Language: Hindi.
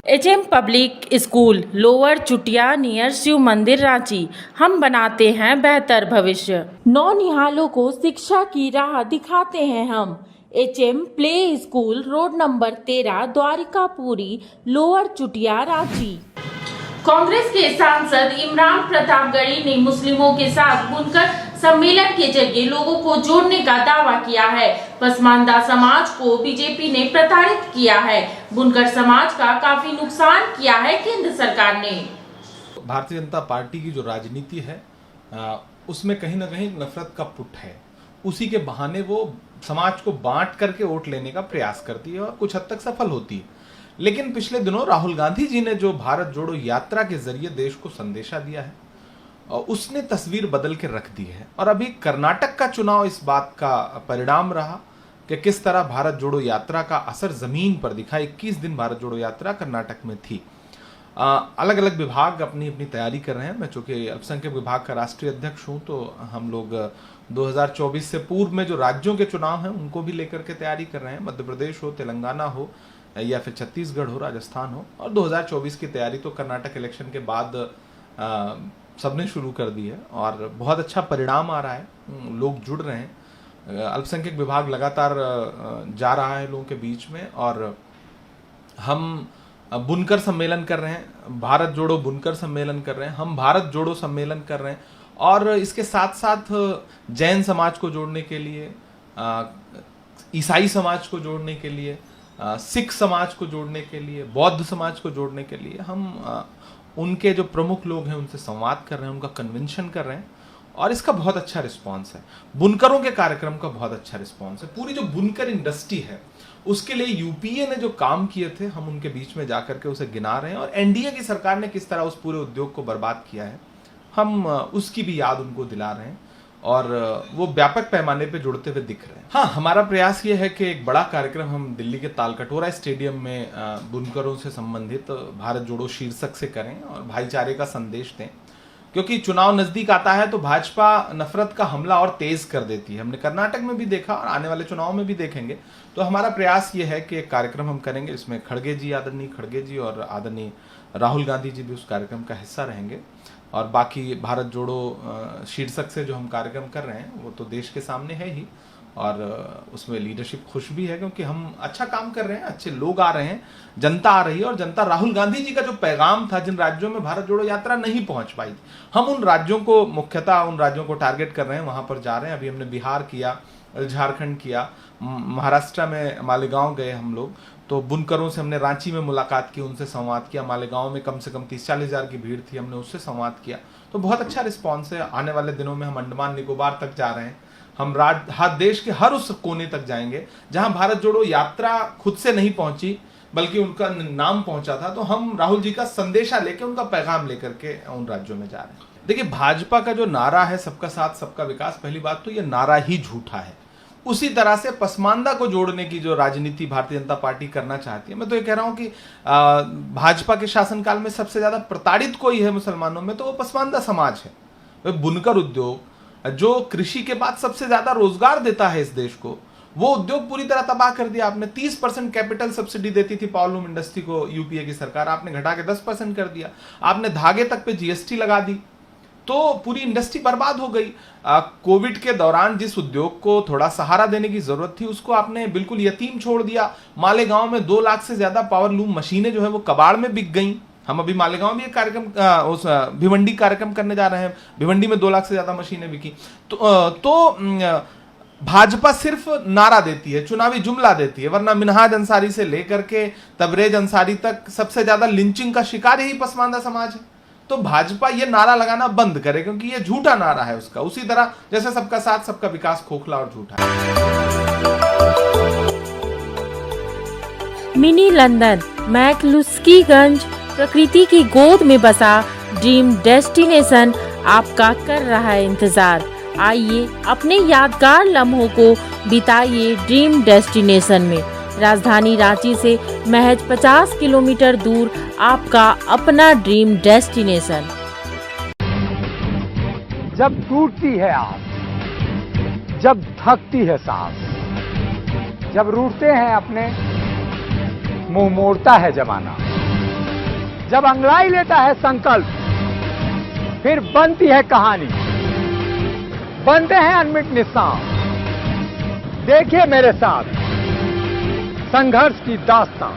एचएम पब्लिक स्कूल लोअर चुटिया नियर शिव मंदिर रांची। हम बनाते हैं बेहतर भविष्य। नौनिहालों को शिक्षा की राह दिखाते हैं हम। HM play school road number 13 Dwarikapuri lower Chutia Ranchi. Congress के सांसद इमरान प्रतापगढ़ी ने मुस्लिमों के साथ बुनकर सम्मेलन के जरिए लोगों को जोड़ने का दावा किया है। पसमानदा समाज को बीजेपी ने प्रताड़ित किया है। बुनकर समाज का काफी नुकसान किया है केंद्र सरकार ने। भारतीय जनता पार्टी की जो राजनीति है उसमें कहीं ना कहीं नफरत का पुट है। उसी के बहाने वो समाज को बांट करके वोट लेने का प्रयास करती है और कुछ हद तक सफल होती है। लेकिन पिछले दिनों राहुल गांधी जी ने जो भारत जोड़ो यात्रा के जरिए देश को संदेशा दिया है और उसने तस्वीर बदल के रख दी है। और अभी कर्नाटक का चुनाव इस बात का परिणाम रहा कि किस तरह भारत जोड़ो यात्रा का असर जमीन पर दिखा। 21 दिन भारत जोड़ो यात्रा कर्नाटक में थी। अलग अलग विभाग अपनी अपनी तैयारी कर रहे हैं। मैं चूंकि अल्पसंख्यक विभाग का राष्ट्रीय अध्यक्ष हूं तो हम लोग 2024 से पूर्व में जो राज्यों के चुनाव हैं उनको भी लेकर के तैयारी कर रहे हैं। मध्य प्रदेश हो, तेलंगाना हो या फिर छत्तीसगढ़ हो, राजस्थान हो। और 2024 की तैयारी तो कर्नाटक इलेक्शन के बाद सबने शुरू कर दी है और बहुत अच्छा परिणाम आ रहा है। लोग जुड़ रहे हैं। अल्पसंख्यक विभाग लगातार जा रहा है लोगों के बीच में और हम बुनकर सम्मेलन कर रहे हैं। भारत जोड़ो बुनकर सम्मेलन कर रहे हैं। हम भारत जोड़ो सम्मेलन कर रहे हैं और इसके साथ साथ जैन समाज को जोड़ने के लिए, ईसाई समाज को जोड़ने के लिए, सिख समाज को जोड़ने के लिए, बौद्ध समाज को जोड़ने के लिए हम उनके जो प्रमुख लोग हैं उनसे संवाद कर रहे हैं, उनका कन्वेंशन कर रहे हैं और इसका बहुत अच्छा रिस्पांस है। बुनकरों के कार्यक्रम का बहुत अच्छा रिस्पांस है। पूरी जो बुनकर इंडस्ट्री है उसके लिए यूपीए ने जो काम किए थे हम उनके बीच में जाकर के उसे गिना रहे हैं और एनडीए की सरकार ने किस तरह उस पूरे उद्योग को बर्बाद किया है हम उसकी भी याद उनको दिला रहे हैं और वो व्यापक पैमाने पे जुड़ते हुए दिख रहे हैं। हाँ, हमारा प्रयास ये है कि एक बड़ा कार्यक्रम हम दिल्ली के तालकटोरा स्टेडियम में बुनकरों से संबंधित भारत जोड़ो शीर्षक से करें और भाईचारे का संदेश दें। क्योंकि चुनाव नजदीक आता है तो भाजपा नफरत का हमला और तेज कर देती है। हमने कर्नाटक में भी देखा और आने वाले चुनाव में भी देखेंगे। तो हमारा प्रयास ये है कि एक कार्यक्रम हम करेंगे इसमें आदरणीय खड़गे जी और आदरणीय राहुल गांधी जी भी उस कार्यक्रम का हिस्सा रहेंगे और बाकी भारत जोड़ो शीर्षक से जो हम कार्यक्रम कर रहे हैं वो तो देश के सामने है ही और उसमें लीडरशिप खुश भी है क्योंकि हम अच्छा काम कर रहे हैं, अच्छे लोग आ रहे हैं, जनता आ रही है और जनता राहुल गांधी जी का जो पैगाम था जिन राज्यों में भारत जोड़ो यात्रा नहीं पहुंच पाई थी हम उन राज्यों को मुख्यतः उन राज्यों को टारगेट कर रहे हैं, वहां पर जा रहे हैं। अभी हमने बिहार किया, झारखंड किया, महाराष्ट्र में मालेगांव गए हम लोग। तो बुनकरों से हमने रांची में मुलाकात की, उनसे संवाद किया। मालेगांव में कम से कम 30-40 हज़ार की भीड़ थी, हमने उससे संवाद किया। तो बहुत अच्छा रिस्पॉन्स है। आने वाले दिनों में हम अंडमान निकोबार तक जा रहे हैं। हम देश के हर उस कोने तक जाएंगे जहां भारत जोड़ो यात्रा खुद से नहीं पहुंची बल्कि उनका नाम पहुंचा था। तो हम राहुल जी का संदेशा लेके, उनका पैगाम लेकर के उन राज्यों में जा रहे हैं। देखिए, भाजपा का जो नारा है सबका साथ सबका विकास, पहली बात तो ये नारा ही झूठा है। उसी तरह से पसमानदा को जोड़ने की जो राजनीति भारतीय जनता पार्टी करना चाहती है, मैं तो ये कह रहा हूं कि भाजपा के शासनकाल में सबसे ज्यादा प्रताड़ित कोई है मुसलमानों में तो वो पसमानदा समाज है। बुनकर उद्योग जो कृषि के बाद सबसे ज्यादा रोजगार देता है इस देश को, वो उद्योग पूरी तरह तबाह कर दिया आपने। 30% कैपिटल सब्सिडी देती थी पावरलूम इंडस्ट्री को यूपीए की सरकार, आपने घटा के 10% कर दिया। आपने धागे तक पे जीएसटी लगा दी तो पूरी इंडस्ट्री बर्बाद हो गई। कोविड के दौरान जिस उद्योग को थोड़ा सहारा देने की जरूरत थी उसको आपने बिल्कुल यतीम छोड़ दिया। मालेगांव में 2 लाख से ज्यादा पावरलूम मशीनें जो है वो कबाड़ में बिक गई। हम अभी मालेगांव में एक कार्यक्रम उस भिवंडी कार्यक्रम करने जा रहे हैं। भिवंडी में 2 लाख से ज्यादा मशीनें बिकी। तो भाजपा सिर्फ नारा देती है, चुनावी जुमला देती है, वरना मिनहाज अंसारी से लेकर के तबरेज अंसारी तक सबसे ज्यादा लिंचिंग का शिकार यही पसमानदा समाज है। तो भाजपा ये नारा लगाना बंद करे क्योंकि ये झूठा नारा है उसका। उसी तरह जैसे सबका साथ सबका विकास खोखला और झूठा है। मिनी लंदन मैक्लुस्कीगंज प्रकृति की गोद में बसा ड्रीम डेस्टिनेशन आपका कर रहा है इंतजार। आइए अपने यादगार लम्हों को बिताइए ड्रीम डेस्टिनेशन में। राजधानी रांची से महज 50 किलोमीटर दूर आपका अपना ड्रीम डेस्टिनेशन। जब टूटती है आस, जब थकती है सांस, जब रूठते हैं अपने, मुंह मोड़ता है जमाना, जब अंगड़ाई लेता है संकल्प, फिर बनती है कहानी, बनते हैं अनमिट निशान। देखिए मेरे साथ संघर्ष की दास्तां।